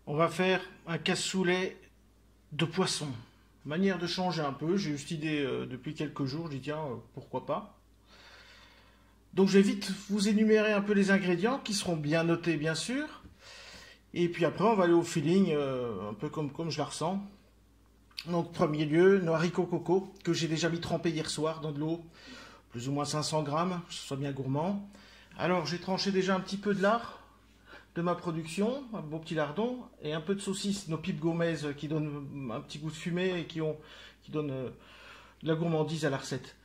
On va faire un cassoulet de poisson. Manière de changer un peu. J'ai eu cette idée depuis quelques jours. J'ai dit tiens, pourquoi pas. Donc je vais vite vous énumérer un peu les ingrédients qui seront bien notés bien sûr. Et puis après on va aller au feeling, un peu comme je la ressens. Donc premier lieu, nos haricots coco que j'ai déjà mis tremper hier soir dans de l'eau. Plus ou moins 500 grammes, que ce soit bien gourmand. Alors j'ai tranché déjà un petit peu de lard de ma production, un beau petit lardon, et un peu de saucisse, nos pipes gourmaises qui donnent un petit goût de fumée et qui donnent de la gourmandise à la recette.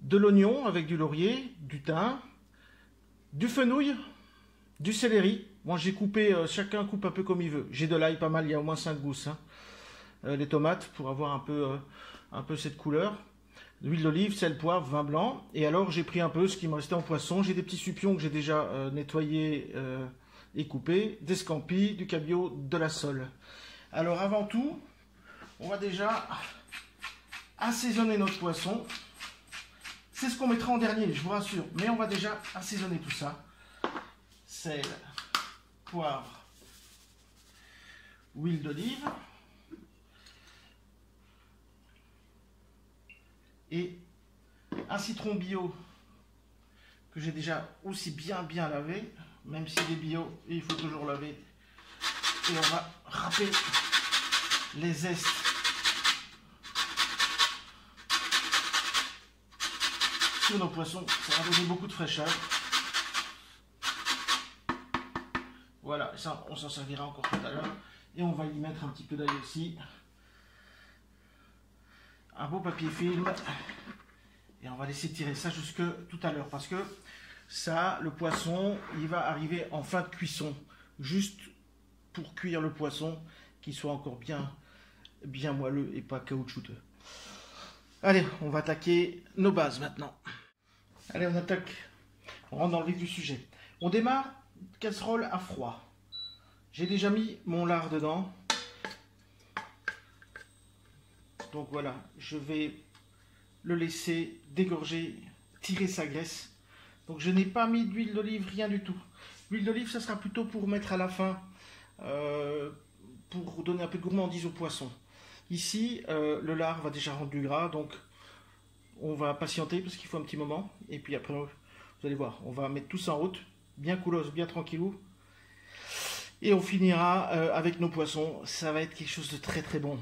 De l'oignon avec du laurier, du thym, du fenouil, du céleri. Moi j'ai coupé, chacun coupe un peu comme il veut. J'ai de l'ail pas mal, il y a au moins 5 gousses. Hein. Les tomates pour avoir un peu cette couleur. L'huile d'olive, sel, poivre, vin blanc. Et alors j'ai pris un peu ce qui me restait en poisson. J'ai des petits supions que j'ai déjà nettoyés et coupés, des scampis, du cabillaud, de la sole. Alors avant tout, on va déjà assaisonner notre poisson. C'est ce qu'on mettra en dernier, je vous rassure. Mais on va déjà assaisonner tout ça. Sel, poivre, huile d'olive. Et un citron bio que j'ai déjà aussi bien lavé, même s'il est bio, il faut toujours laver. Et on va râper les zestes sur nos poissons, ça va donner beaucoup de fraîcheur. Voilà, ça on s'en servira encore tout à l'heure. Et on va y mettre un petit peu d'ail aussi. Un beau papier film et on va laisser tirer ça jusque tout à l'heure parce que ça, le poisson, il va arriver en fin de cuisson juste pour cuire le poisson qu'il soit encore bien moelleux et pas caoutchouteux. Allez, on va attaquer nos bases maintenant. Allez, on attaque, on rentre dans le vif du sujet. On démarre casserole à froid. J'ai déjà mis mon lard dedans. Donc voilà, je vais le laisser dégorger, tirer sa graisse. Donc je n'ai pas mis d'huile d'olive, rien du tout. L'huile d'olive, ça sera plutôt pour mettre à la fin, pour donner un peu de gourmandise au poisson. Ici, le lard va déjà rendre du gras, donc on va patienter parce qu'il faut un petit moment. Et puis après, vous allez voir, on va mettre tout ça en route, bien coolos, bien tranquillou. Et on finira avec nos poissons. Ça va être quelque chose de très très bon.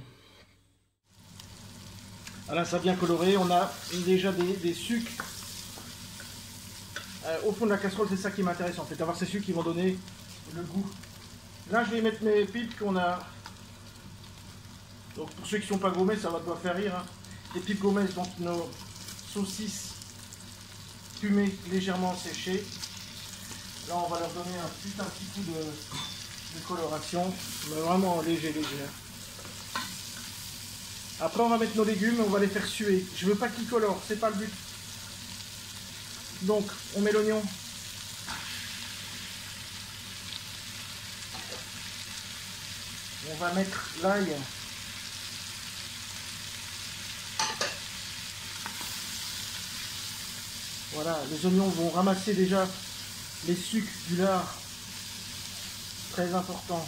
Voilà, ça bien coloré, on a déjà des sucres. Au fond de la casserole, c'est ça qui m'intéresse en fait, avoir ces sucres qui vont donner le goût. Là, je vais mettre mes pipes qu'on a. Donc pour ceux qui ne sont pas gourmets, ça va devoir faire rire. Hein. Les pipes gourmets, donc nos saucisses fumées légèrement séchées. Là, on va leur donner un petit coup de coloration, mais vraiment léger. Après on va mettre nos légumes et on va les faire suer. Je veux pas qu'ils colorent, c'est pas le but. Donc on met l'oignon. On va mettre l'ail. Voilà, les oignons vont ramasser déjà les sucres du lard. Très important.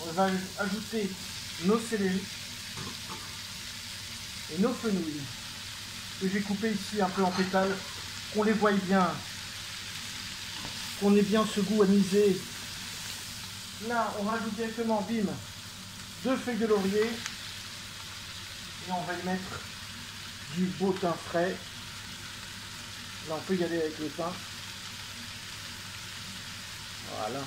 On va ajouter nos céleri et nos fenouils que j'ai coupé ici un peu en pétales, qu'on les voie bien, qu'on ait bien ce goût anisé. Là, on rajoute directement, bim, 2 feuilles de laurier et on va y mettre du beau thym frais. Là, on peut y aller avec le thym. Voilà.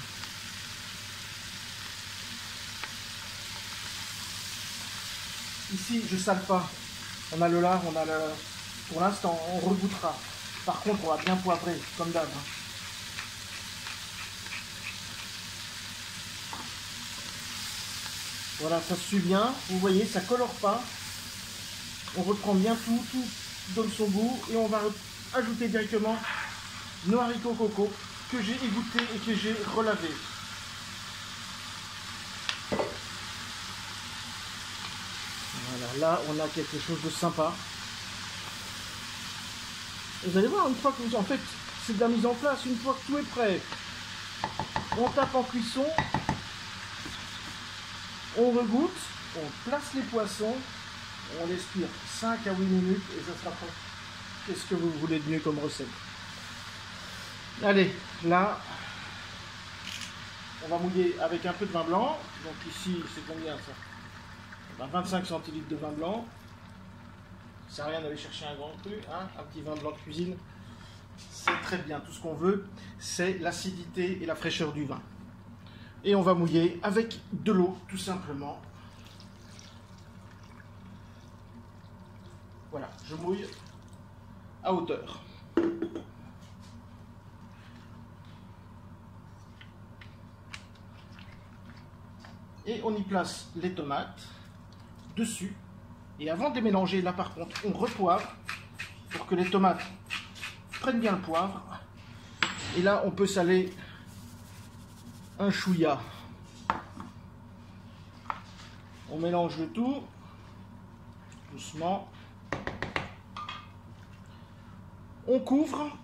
Ici, je ne sale pas. On a le lard, on a le... Pour l'instant, on regoutera. Par contre, on va bien poivrer, comme d'hab. Voilà, ça se suit bien. Vous voyez, ça ne colore pas. On reprend bien tout donne son goût. Et on va ajouter directement nos haricots coco que j'ai égouttés et que j'ai relavés. Voilà, là on a quelque chose de sympa. Vous allez voir une fois que vous... En fait, c'est de la mise en place. Une fois que tout est prêt, on tape en cuisson, on regoute, on place les poissons, on les cuire 5 à 8 minutes et ça sera prêt. Qu'est-ce que vous voulez de mieux comme recette? Allez, là, on va mouiller avec un peu de vin blanc. Donc ici, c'est combien ça? 25 centilitres de vin blanc. Ça sert à rien d'aller chercher un grand cru, hein, un petit vin blanc de cuisine. C'est très bien, tout ce qu'on veut, c'est l'acidité et la fraîcheur du vin. Et on va mouiller avec de l'eau, tout simplement. Voilà, je mouille à hauteur. Et on y place les tomates dessus. Et avant de les mélanger, là par contre, on repoivre pour que les tomates prennent bien le poivre. Et là, on peut saler un chouïa. On mélange le tout doucement. On couvre.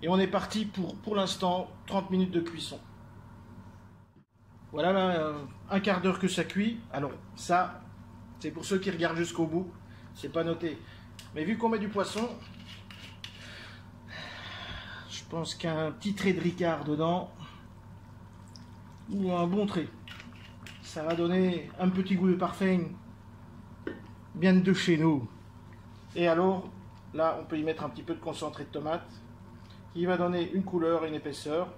Et on est parti pour l'instant 30 minutes de cuisson. Voilà, là, un quart d'heure que ça cuit. Alors ça, c'est pour ceux qui regardent jusqu'au bout. C'est pas noté. Mais vu qu'on met du poisson, je pense qu'un petit trait de Ricard dedans, ou un bon trait, ça va donner un petit goût de parfum bien de chez nous. Et alors, là, on peut y mettre un petit peu de concentré de tomate, qui va donner une couleur et une épaisseur.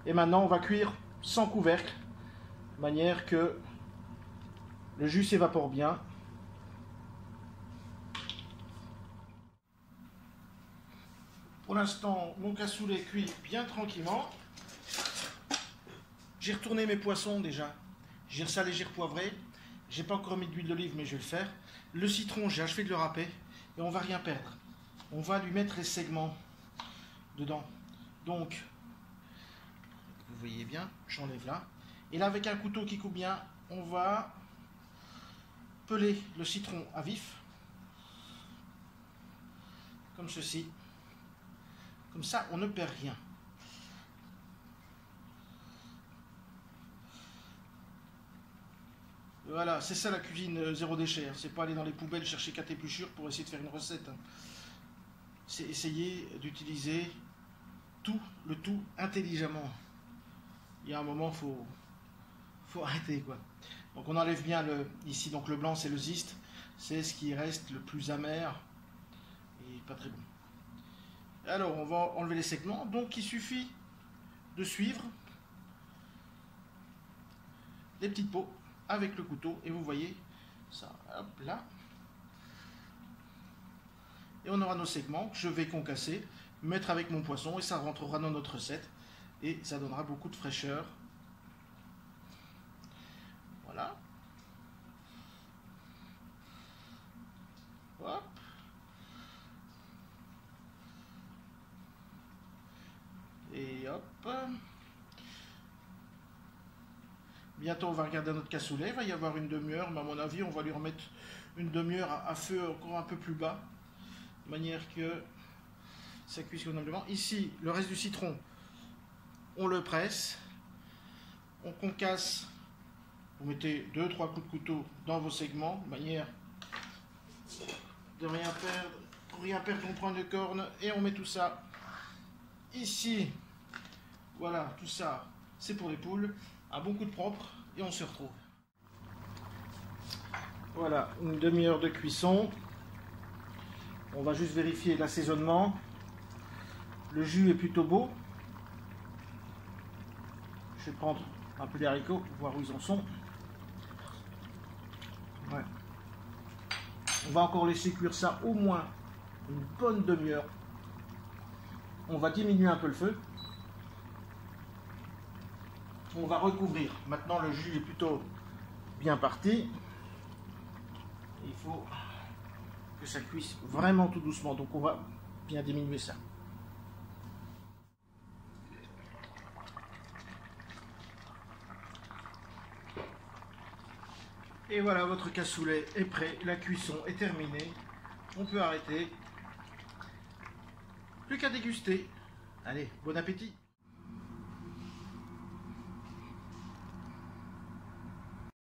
Et maintenant, on va cuire sans couvercle, de manière que le jus s'évapore bien. Pour l'instant, mon cassoulet cuit bien tranquillement. J'ai retourné mes poissons déjà. J'ai resalé, j'ai repoivré. J'ai pas encore mis d'huile d'olive, mais je vais le faire. Le citron, j'ai achevé de le râper. Et on va rien perdre. On va lui mettre les segments dedans. Donc, vous voyez bien, j'enlève là. Et là, avec un couteau qui coupe bien, on va peler le citron à vif. Comme ceci. Comme ça, on ne perd rien. Voilà, c'est ça la cuisine zéro déchet. C'est pas aller dans les poubelles chercher 4 épluchures pour essayer de faire une recette. C'est essayer d'utiliser le tout intelligemment. Il y a un moment, faut arrêter quoi. Donc on enlève bien ici, donc le blanc c'est le zeste, c'est ce qui reste le plus amer et pas très bon. Alors on va enlever les segments, donc il suffit de suivre les petites peaux avec le couteau et vous voyez ça, hop là. Et on aura nos segments que je vais concasser, mettre avec mon poisson et ça rentrera dans notre recette et ça donnera beaucoup de fraîcheur. Voilà. Hop. Et hop. Bientôt on va regarder notre cassoulet, il va y avoir une demi-heure, mais à mon avis on va lui remettre une demi-heure à feu encore un peu plus bas, de manière que ça cuise convenablement. Ici, le reste du citron, on le presse, on concasse, vous mettez 2-3 coups de couteau dans vos segments, de manière de rien perdre. Pour rien perdre, on prend une corne et on met tout ça ici. Voilà, tout ça, c'est pour les poules. Un bon coup de propre et on se retrouve. Voilà, une demi-heure de cuisson. On va juste vérifier l'assaisonnement. Le jus est plutôt beau. Je vais prendre un peu les haricots, voir où ils en sont. Ouais. On va encore laisser cuire ça au moins une bonne demi-heure. On va diminuer un peu le feu. On va recouvrir. Maintenant le jus est plutôt bien parti. Il faut que ça cuise vraiment tout doucement. Donc on va bien diminuer ça. Et voilà, votre cassoulet est prêt. La cuisson est terminée. On peut arrêter. Plus qu'à déguster. Allez, bon appétit.